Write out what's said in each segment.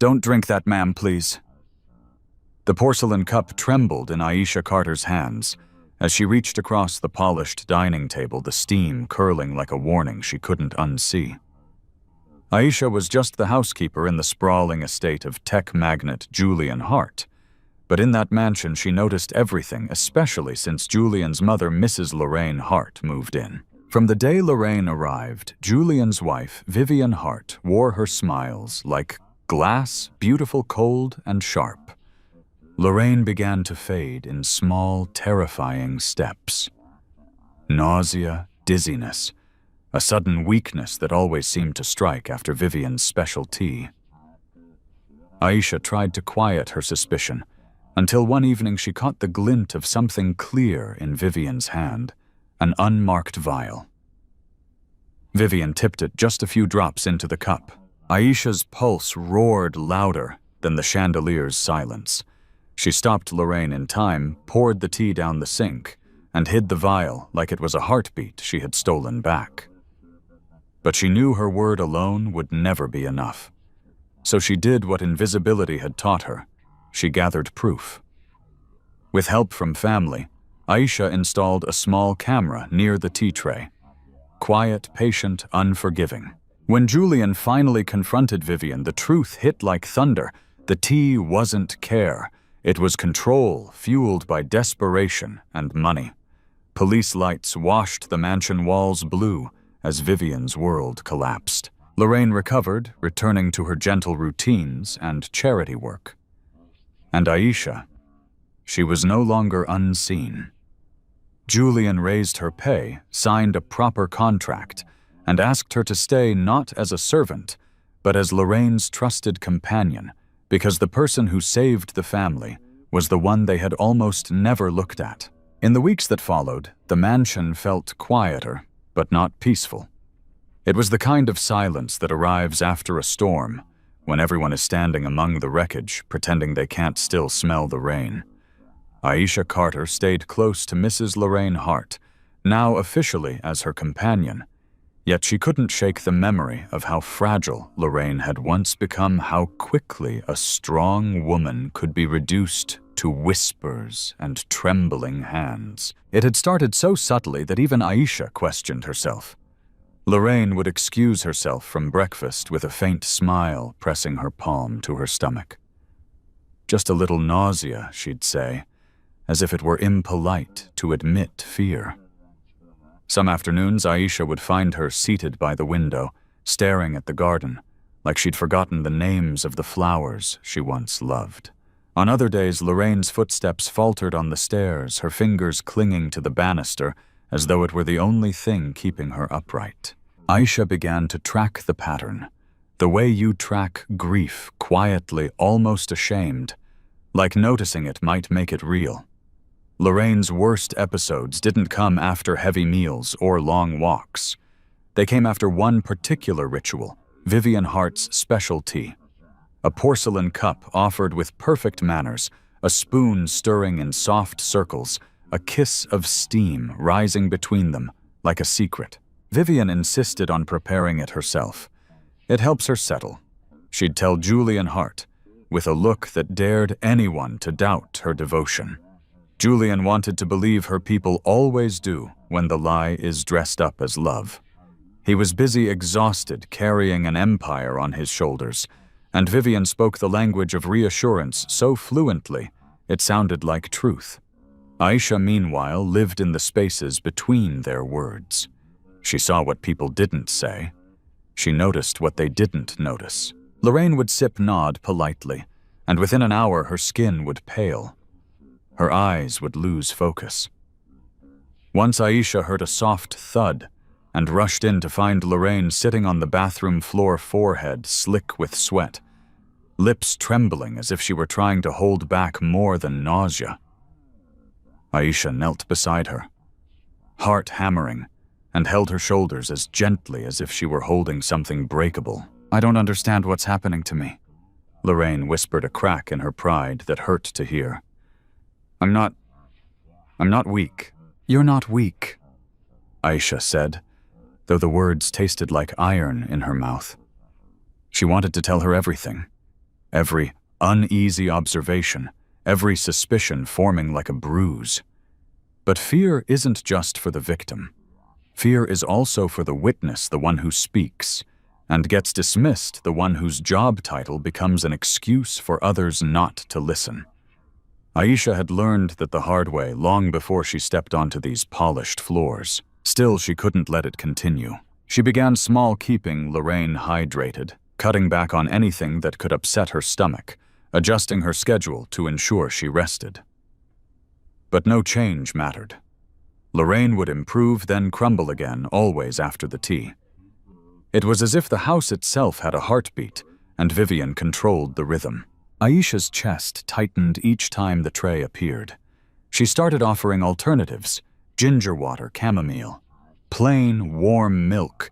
Don't drink that, ma'am, please." The porcelain cup trembled in Aisha Carter's hands as she reached across the polished dining table, the steam curling like a warning she couldn't unsee. Aisha was just the housekeeper in the sprawling estate of tech magnate Julian Hart, but in that mansion she noticed everything, especially since Julian's mother, Mrs. Lorraine Hart, moved in. From the day Lorraine arrived, Julian's wife, Vivian Hart, wore her smiles like glass, beautiful, cold, and sharp. Lorraine began to fade in small, terrifying steps. Nausea, dizziness, a sudden weakness that always seemed to strike after Vivian's special tea. Aisha tried to quiet her suspicion, until one evening she caught the glint of something clear in Vivian's hand, an unmarked vial. Vivian tipped it just a few drops into the cup. Aisha's pulse roared louder than the chandelier's silence. She stopped Lorraine in time, poured the tea down the sink, and hid the vial like it was a heartbeat she had stolen back. But she knew her word alone would never be enough. So she did what invisibility had taught her. She gathered proof. With help from family, Aisha installed a small camera near the tea tray. Quiet, patient, unforgiving. When Julian finally confronted Vivian, the truth hit like thunder. The tea wasn't care. It was control, fueled by desperation and money. Police lights washed the mansion walls blue as Vivian's world collapsed. Lorraine recovered, returning to her gentle routines and charity work. And Aisha, she was no longer unseen. Julian raised her pay, signed a proper contract, and asked her to stay not as a servant, but as Lorraine's trusted companion, because the person who saved the family was the one they had almost never looked at. In the weeks that followed, the mansion felt quieter, but not peaceful. It was the kind of silence that arrives after a storm, when everyone is standing among the wreckage, pretending they can't still smell the rain. Aisha Carter stayed close to Mrs. Lorraine Hart, now officially as her companion, yet she couldn't shake the memory of how fragile Lorraine had once become, how quickly a strong woman could be reduced to whispers and trembling hands. It had started so subtly that even Aisha questioned herself. Lorraine would excuse herself from breakfast with a faint smile pressing her palm to her stomach. Just a little nausea, she'd say, as if it were impolite to admit fear. Some afternoons, Aisha would find her seated by the window, staring at the garden, like she'd forgotten the names of the flowers she once loved. On other days, Lorraine's footsteps faltered on the stairs, her fingers clinging to the banister as though it were the only thing keeping her upright. Aisha began to track the pattern, the way you track grief, quietly, almost ashamed, like noticing it might make it real. Lorraine's worst episodes didn't come after heavy meals or long walks. They came after one particular ritual, Vivian Hart's special tea. A porcelain cup offered with perfect manners, a spoon stirring in soft circles, a kiss of steam rising between them like a secret. Vivian insisted on preparing it herself. It helps her settle, she'd tell Julian Hart, with a look that dared anyone to doubt her devotion. Julian wanted to believe her people always do when the lie is dressed up as love. He was busy, exhausted, carrying an empire on his shoulders, and Vivian spoke the language of reassurance so fluently it sounded like truth. Aisha, meanwhile, lived in the spaces between their words. She saw what people didn't say. She noticed what they didn't notice. Lorraine would nod politely, and within an hour her skin would pale. Her eyes would lose focus. Once Aisha heard a soft thud and rushed in to find Lorraine sitting on the bathroom floor, forehead slick with sweat, lips trembling as if she were trying to hold back more than nausea. Aisha knelt beside her, heart hammering, and held her shoulders as gently as if she were holding something breakable. "I don't understand what's happening to me," Lorraine whispered, a crack in her pride that hurt to hear. I'm not weak." "You're not weak," Aisha said, though the words tasted like iron in her mouth. She wanted to tell her everything. every uneasy observation, every suspicion forming like a bruise. But fear isn't just for the victim. Fear is also for the witness, the one who speaks, and gets dismissed, the one whose job title becomes an excuse for others not to listen. Aisha had learned that the hard way long before she stepped onto these polished floors. Still, she couldn't let it continue. She began small, keeping Lorraine hydrated, cutting back on anything that could upset her stomach, adjusting her schedule to ensure she rested. But no change mattered. Lorraine would improve, then crumble again, always after the tea. It was as if the house itself had a heartbeat, and Vivian controlled the rhythm. Aisha's chest tightened each time the tray appeared. She started offering alternatives: ginger water, chamomile, plain, warm milk,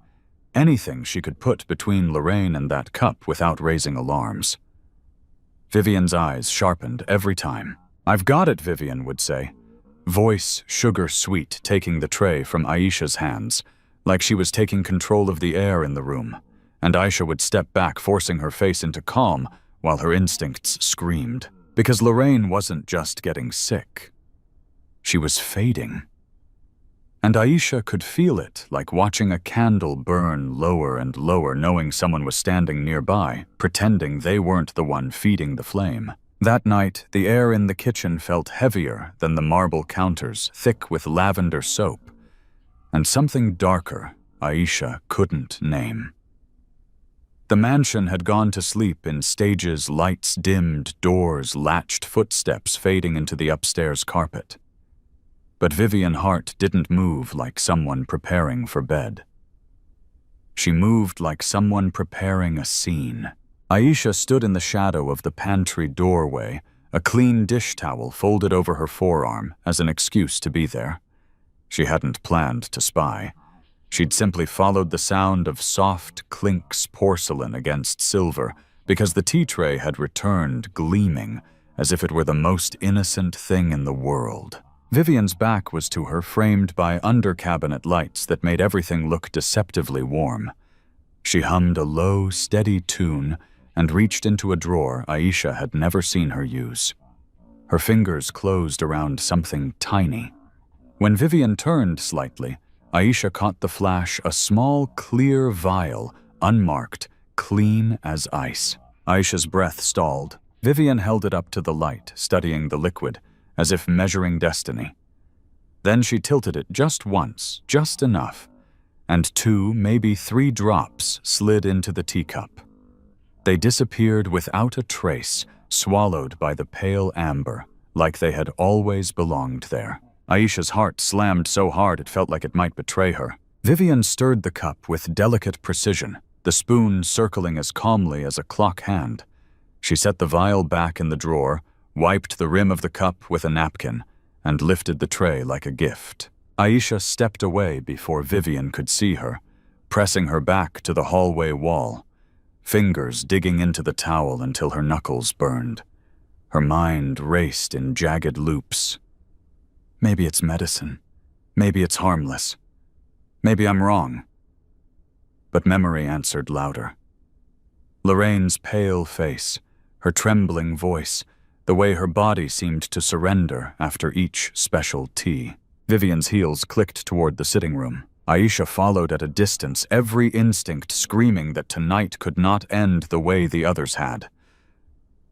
anything she could put between Lorraine and that cup without raising alarms. Vivian's eyes sharpened every time. "I've got it," Vivian would say, voice sugar-sweet, taking the tray from Aisha's hands, like she was taking control of the air in the room, and Aisha would step back, forcing her face into calm while her instincts screamed. Because Lorraine wasn't just getting sick. She was fading. And Aisha could feel it, like watching a candle burn lower and lower, knowing someone was standing nearby, pretending they weren't the one feeding the flame. That night, the air in the kitchen felt heavier than the marble counters, thick with lavender soap, and something darker Aisha couldn't name. The mansion had gone to sleep in stages, lights dimmed, doors latched, footsteps fading into the upstairs carpet. But Vivian Hart didn't move like someone preparing for bed. She moved like someone preparing a scene. Aisha stood in the shadow of the pantry doorway, a clean dish towel folded over her forearm as an excuse to be there. She hadn't planned to spy. She'd simply followed the sound of soft clinks porcelain against silver because the tea tray had returned gleaming as if it were the most innocent thing in the world. Vivian's back was to her, framed by under-cabinet lights that made everything look deceptively warm. She hummed a low, steady tune and reached into a drawer Aisha had never seen her use. Her fingers closed around something tiny. When Vivian turned slightly, Aisha caught the flash, a small, clear vial, unmarked, clean as ice. Aisha's breath stalled. Vivian held it up to the light, studying the liquid, as if measuring destiny. Then she tilted it just once, just enough, and 2, maybe 3 drops slid into the teacup. They disappeared without a trace, swallowed by the pale amber, like they had always belonged there. Aisha's heart slammed so hard it felt like it might betray her. Vivian stirred the cup with delicate precision, the spoon circling as calmly as a clock hand. She set the vial back in the drawer, wiped the rim of the cup with a napkin, and lifted the tray like a gift. Aisha stepped away before Vivian could see her, pressing her back to the hallway wall, fingers digging into the towel until her knuckles burned. Her mind raced in jagged loops. Maybe it's medicine. Maybe it's harmless. Maybe I'm wrong. But memory answered louder. Lorraine's pale face, her trembling voice, the way her body seemed to surrender after each special tea. Vivian's heels clicked toward the sitting room. Aisha followed at a distance, every instinct screaming that tonight could not end the way the others had.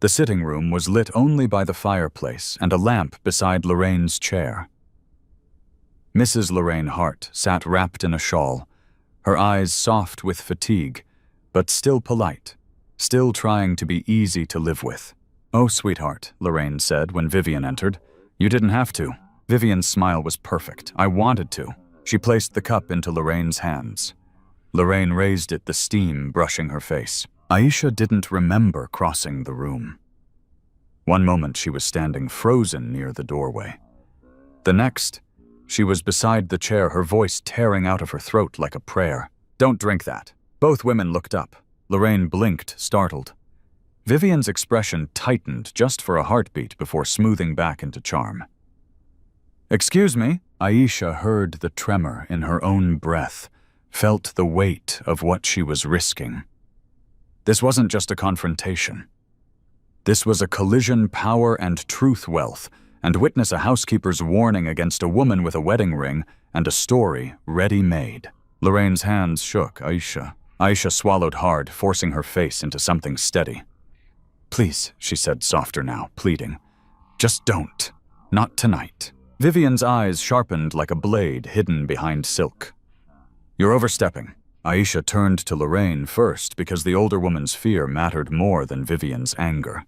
The sitting room was lit only by the fireplace and a lamp beside Lorraine's chair. Mrs. Lorraine Hart sat wrapped in a shawl, her eyes soft with fatigue, but still polite, still trying to be easy to live with. "Oh, sweetheart," Lorraine said when Vivian entered. "You didn't have to." Vivian's smile was perfect. "I wanted to." She placed the cup into Lorraine's hands. Lorraine raised it, the steam brushing her face. Aisha didn't remember crossing the room. One moment she was standing frozen near the doorway. The next, she was beside the chair, her voice tearing out of her throat like a prayer. "Don't drink that." Both women looked up. Lorraine blinked, startled. Vivian's expression tightened just for a heartbeat before smoothing back into charm. "Excuse me?" Aisha heard the tremor in her own breath, felt the weight of what she was risking. This wasn't just a confrontation. This was a collision power and truth wealth, and witness a housekeeper's warning against a woman with a wedding ring and a story ready-made. Lorraine's hands shook. Aisha swallowed hard, forcing her face into something steady. "Please," she said softer now, pleading. "Just don't. Not tonight." Vivian's eyes sharpened like a blade hidden behind silk. "You're overstepping." Aisha turned to Lorraine first because the older woman's fear mattered more than Vivian's anger.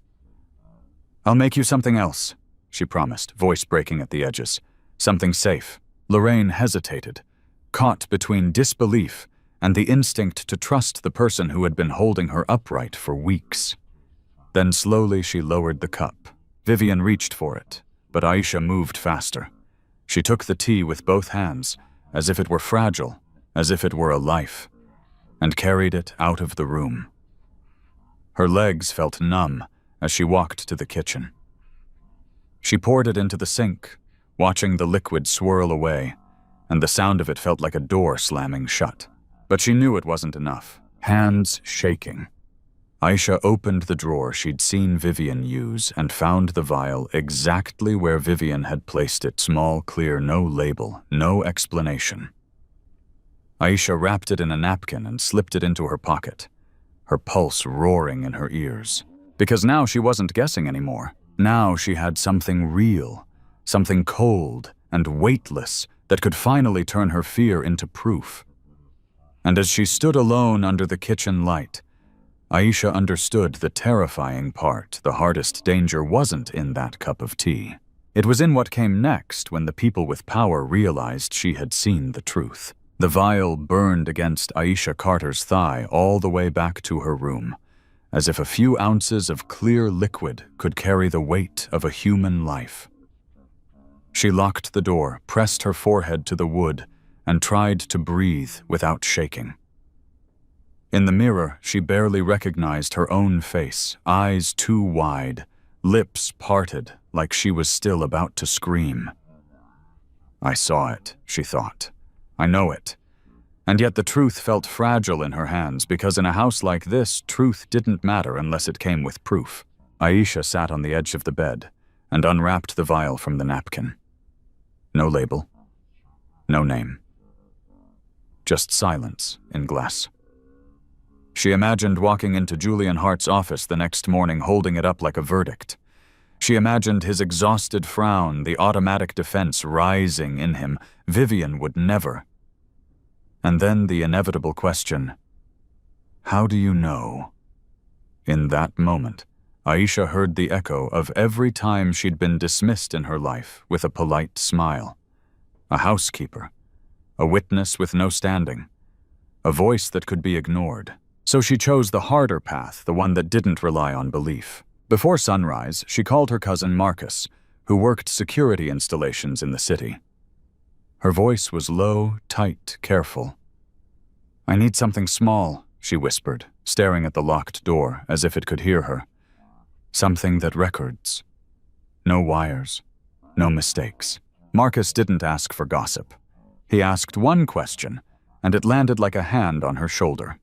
"I'll make you something else," she promised, voice breaking at the edges. "Something safe." Lorraine hesitated, caught between disbelief and the instinct to trust the person who had been holding her upright for weeks. Then slowly she lowered the cup. Vivian reached for it, but Aisha moved faster. She took the tea with both hands, as if it were fragile, as if it were a life, and carried it out of the room. Her legs felt numb as she walked to the kitchen. She poured it into the sink, watching the liquid swirl away, and the sound of it felt like a door slamming shut. But she knew it wasn't enough. Hands shaking. Aisha opened the drawer she'd seen Vivian use and found the vial exactly where Vivian had placed it, small, clear, no label, no explanation. Aisha wrapped it in a napkin and slipped it into her pocket, her pulse roaring in her ears. Because now she wasn't guessing anymore. Now she had something real, something cold and weightless that could finally turn her fear into proof. And as she stood alone under the kitchen light, Aisha understood the terrifying part. The hardest danger wasn't in that cup of tea. It was in what came next when the people with power realized she had seen the truth. The vial burned against Aisha Carter's thigh all the way back to her room, as if a few ounces of clear liquid could carry the weight of a human life. She locked the door, pressed her forehead to the wood, and tried to breathe without shaking. In the mirror, she barely recognized her own face, eyes too wide, lips parted like she was still about to scream. "I saw it," she thought. "I know it." And yet the truth felt fragile in her hands because in a house like this, truth didn't matter unless it came with proof. Aisha sat on the edge of the bed and unwrapped the vial from the napkin. No label, no name. Just silence in glass. She imagined walking into Julian Hart's office the next morning holding it up like a verdict. She imagined his exhausted frown, the automatic defense rising in him. Vivian would never. And then the inevitable question, how do you know? In that moment, Aisha heard the echo of every time she'd been dismissed in her life with a polite smile. A housekeeper, a witness with no standing, a voice that could be ignored. So she chose the harder path, the one that didn't rely on belief. Before sunrise, she called her cousin Marcus, who worked security installations in the city. Her voice was low, tight, careful. "I need something small," she whispered, staring at the locked door as if it could hear her. "Something that records. No wires, no mistakes." Marcus didn't ask for gossip. He asked one question, and it landed like a hand on her shoulder.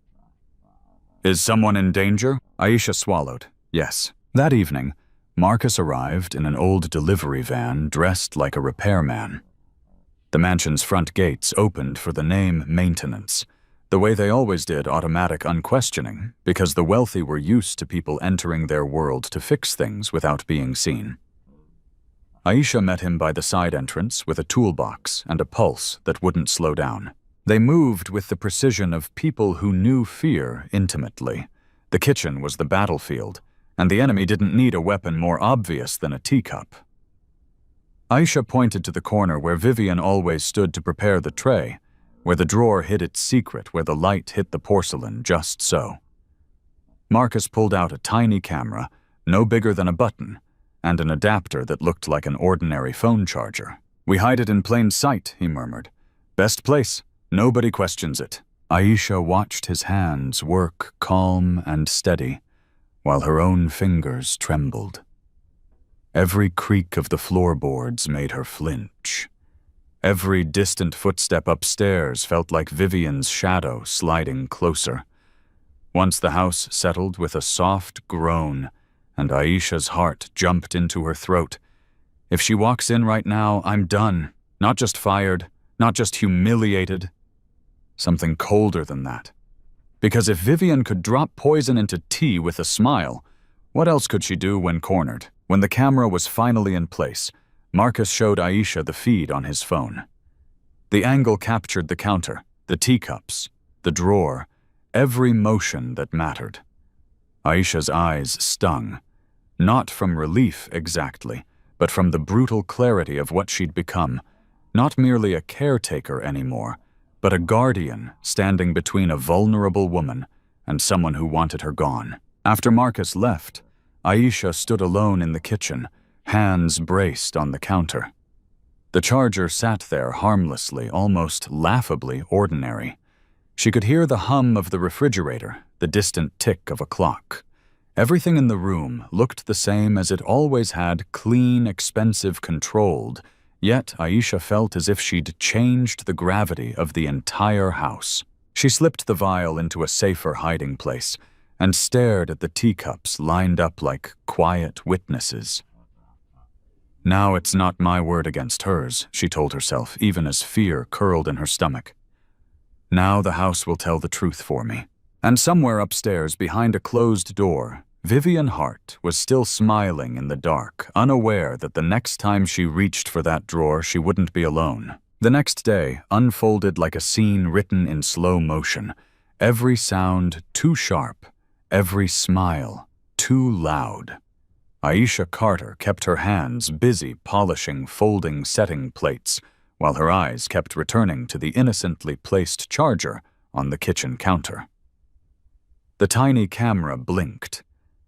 "Is someone in danger?" Aisha swallowed. Yes. That evening, Marcus arrived in an old delivery van dressed like a repairman. The mansion's front gates opened for the name Maintenance, the way they always did, automatic unquestioning, because the wealthy were used to people entering their world to fix things without being seen. Aisha met him by the side entrance with a toolbox and a pulse that wouldn't slow down. They moved with the precision of people who knew fear intimately. The kitchen was the battlefield, and the enemy didn't need a weapon more obvious than a teacup. Aisha pointed to the corner where Vivian always stood to prepare the tray, where the drawer hid its secret, where the light hit the porcelain just so. Marcus pulled out a tiny camera, no bigger than a button, and an adapter that looked like an ordinary phone charger. "We hide it in plain sight," he murmured. "Best place. Nobody questions it." Aisha watched his hands work calm and steady, while her own fingers trembled. Every creak of the floorboards made her flinch. Every distant footstep upstairs felt like Vivian's shadow sliding closer. Once the house settled with a soft groan, and Aisha's heart jumped into her throat. If she walks in right now, I'm done. Not just fired, not just humiliated. Something colder than that. Because if Vivian could drop poison into tea with a smile, what else could she do when cornered? When the camera was finally in place, Marcus showed Aisha the feed on his phone. The angle captured the counter, the teacups, the drawer, every motion that mattered. Aisha's eyes stung, not from relief exactly, but from the brutal clarity of what she'd become, not merely a caretaker anymore, but a guardian standing between a vulnerable woman and someone who wanted her gone. After Marcus left, Aisha stood alone in the kitchen, hands braced on the counter. The charger sat there harmlessly, almost laughably ordinary. She could hear the hum of the refrigerator, the distant tick of a clock. Everything in the room looked the same as it always had, clean, expensive, controlled, yet Aisha felt as if she'd changed the gravity of the entire house. She slipped the vial into a safer hiding place and stared at the teacups lined up like quiet witnesses. Now it's not my word against hers, she told herself, even as fear curled in her stomach. Now the house will tell the truth for me. And somewhere upstairs, behind a closed door, Vivian Hart was still smiling in the dark, unaware that the next time she reached for that drawer, she wouldn't be alone. The next day unfolded like a scene written in slow motion, every sound too sharp, every smile too loud. Aisha Carter kept her hands busy polishing folding setting plates, while her eyes kept returning to the innocently placed charger on the kitchen counter. The tiny camera blinked.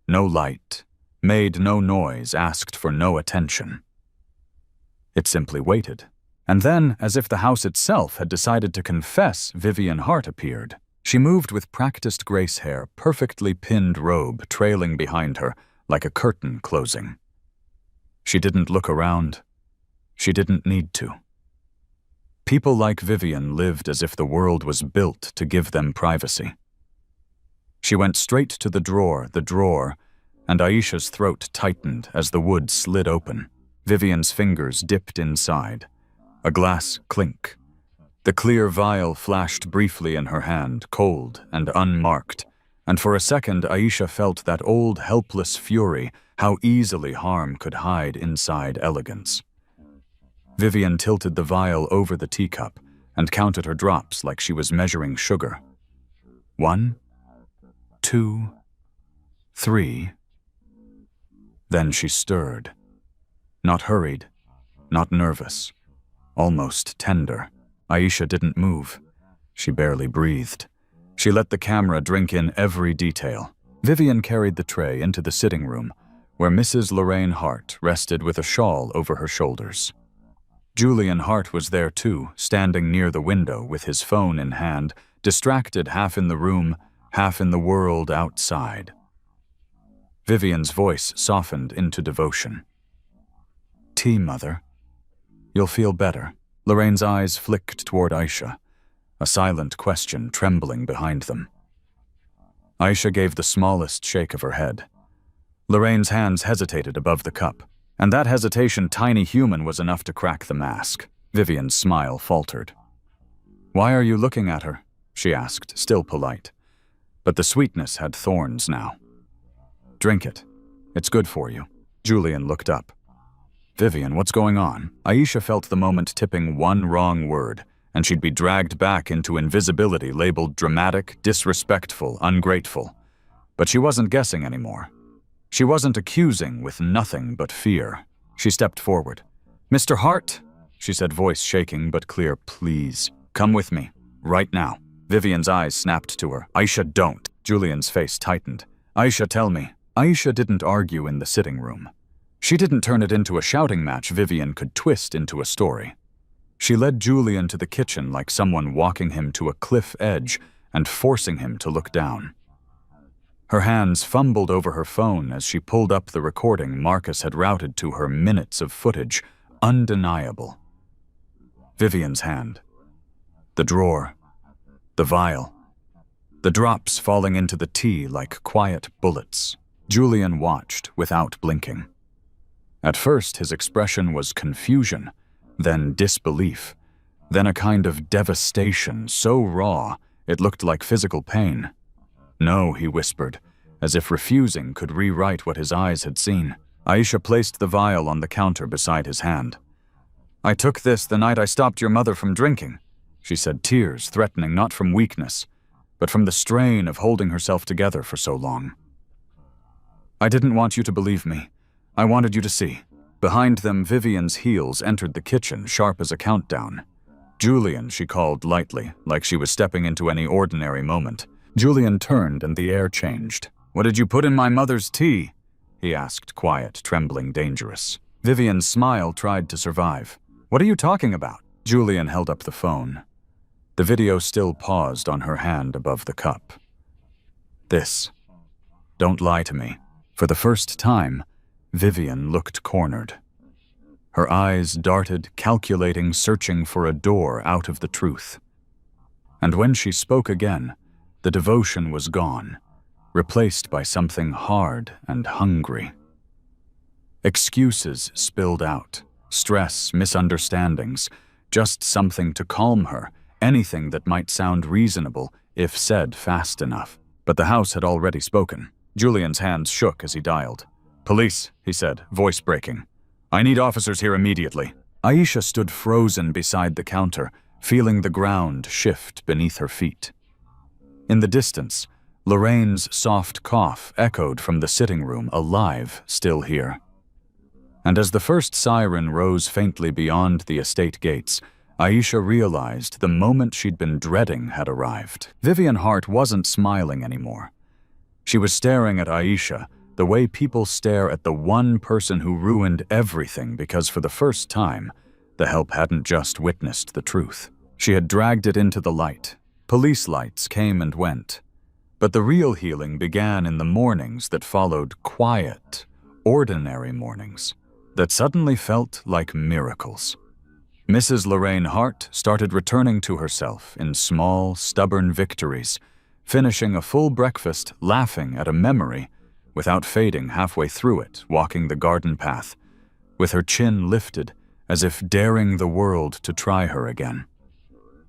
No light, made no noise, asked for no attention. It simply waited. And then, as if the house itself had decided to confess, Vivian Hart appeared. She moved with practiced grace hair, perfectly pinned robe trailing behind her, like a curtain closing. She didn't look around. She didn't need to. People like Vivian lived as if the world was built to give them privacy. She went straight to the drawer, and Aisha's throat tightened as the wood slid open. Vivian's fingers dipped inside. A glass clink. The clear vial flashed briefly in her hand, cold and unmarked, and for a second Aisha felt that old helpless fury, how easily harm could hide inside elegance. Vivian tilted the vial over the teacup and counted her drops like she was measuring sugar. 1, 2, 3. Then she stirred. Not hurried, not nervous, almost tender. Aisha didn't move. She barely breathed. She let the camera drink in every detail. Vivian carried the tray into the sitting room, where Mrs. Lorraine Hart rested with a shawl over her shoulders. Julian Hart was there too, standing near the window with his phone in hand, distracted half in the room, half in the world outside. Vivian's voice softened into devotion. "Tea, Mother. You'll feel better." Lorraine's eyes flicked toward Aisha, a silent question trembling behind them. Aisha gave the smallest shake of her head. Lorraine's hands hesitated above the cup, and that hesitation, tiny human, was enough to crack the mask. Vivian's smile faltered. "Why are you looking at her?" she asked, still polite. But the sweetness had thorns now. "Drink it. It's good for you." Julian looked up. "Vivian, what's going on?" Aisha felt the moment tipping one wrong word, and she'd be dragged back into invisibility, labeled dramatic, disrespectful, ungrateful. But she wasn't guessing anymore. She wasn't accusing with nothing but fear. She stepped forward. "Mr. Hart," she said, voice shaking but clear, "please, come with me, right now." Vivian's eyes snapped to her. "Aisha, don't." Julian's face tightened. "Aisha, tell me." Aisha didn't argue in the sitting room. She didn't turn it into a shouting match Vivian could twist into a story. She led Julian to the kitchen like someone walking him to a cliff edge and forcing him to look down. Her hands fumbled over her phone as she pulled up the recording Marcus had routed to her, minutes of footage, undeniable. Vivian's hand. The drawer. The vial. The drops falling into the tea like quiet bullets. Julian watched without blinking. At first, his expression was confusion, then disbelief, then a kind of devastation so raw it looked like physical pain. "No," he whispered, as if refusing could rewrite what his eyes had seen. Aisha placed the vial on the counter beside his hand. "I took this the night I stopped your mother from drinking," she said, tears threatening not from weakness, but from the strain of holding herself together for so long. "I didn't want you to believe me. I wanted you to see." Behind them, Vivian's heels entered the kitchen, sharp as a countdown. "Julian," she called lightly, like she was stepping into any ordinary moment. Julian turned and the air changed. "What did you put in my mother's tea?" he asked, quiet, trembling, dangerous. Vivian's smile tried to survive. "What are you talking about?" Julian held up the phone. The video still paused on her hand above the cup. "This. Don't lie to me." For the first time, Vivian looked cornered. Her eyes darted, calculating, searching for a door out of the truth. And when she spoke again, the devotion was gone, replaced by something hard and hungry. Excuses spilled out, stress, misunderstandings, just something to calm her, anything that might sound reasonable if said fast enough. But the house had already spoken. Julian's hands shook as he dialed. "Police," he said, voice breaking. "I need officers here immediately." Aisha stood frozen beside the counter, feeling the ground shift beneath her feet. In the distance, Lorraine's soft cough echoed from the sitting room, alive, still here. And as the first siren rose faintly beyond the estate gates, Aisha realized the moment she'd been dreading had arrived. Vivian Hart wasn't smiling anymore. She was staring at Aisha the way people stare at the one person who ruined everything because for the first time, the help hadn't just witnessed the truth. She had dragged it into the light. Police lights came and went. But the real healing began in the mornings that followed, quiet, ordinary mornings that suddenly felt like miracles. Mrs. Lorraine Hart started returning to herself in small, stubborn victories, finishing a full breakfast, laughing at a memory, without fading halfway through it, walking the garden path, with her chin lifted, as if daring the world to try her again.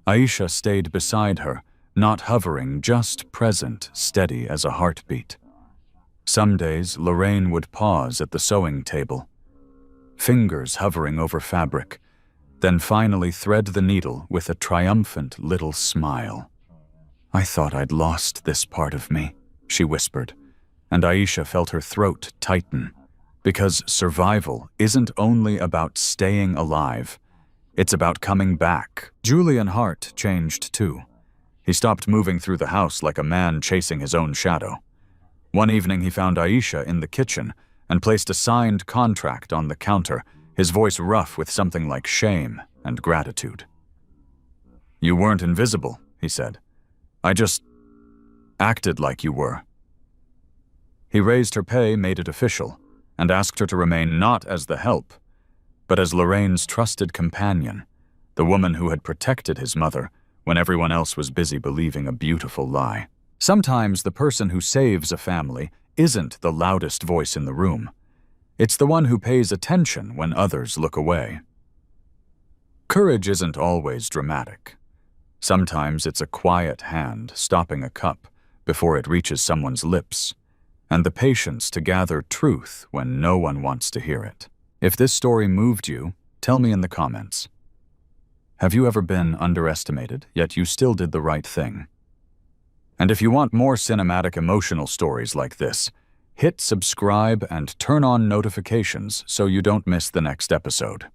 Aisha stayed beside her, not hovering, just present, steady as a heartbeat. Some days, Lorraine would pause at the sewing table, fingers hovering over fabric, then finally thread the needle with a triumphant little smile. "I thought I'd lost this part of me," she whispered, and Aisha felt her throat tighten, because survival isn't only about staying alive, it's about coming back. Julian Hart changed too. He stopped moving through the house like a man chasing his own shadow. One evening he found Aisha in the kitchen and placed a signed contract on the counter, his voice rough with something like shame and gratitude. "You weren't invisible," he said. "I just acted like you were." He raised her pay, made it official, and asked her to remain not as the help, but as Lorraine's trusted companion, the woman who had protected his mother when everyone else was busy believing a beautiful lie. Sometimes the person who saves a family isn't the loudest voice in the room. It's the one who pays attention when others look away. Courage isn't always dramatic. Sometimes it's a quiet hand stopping a cup before it reaches someone's lips, and the patience to gather truth when no one wants to hear it. If this story moved you, tell me in the comments. Have you ever been underestimated, yet you still did the right thing? And if you want more cinematic emotional stories like this, hit subscribe and turn on notifications so you don't miss the next episode.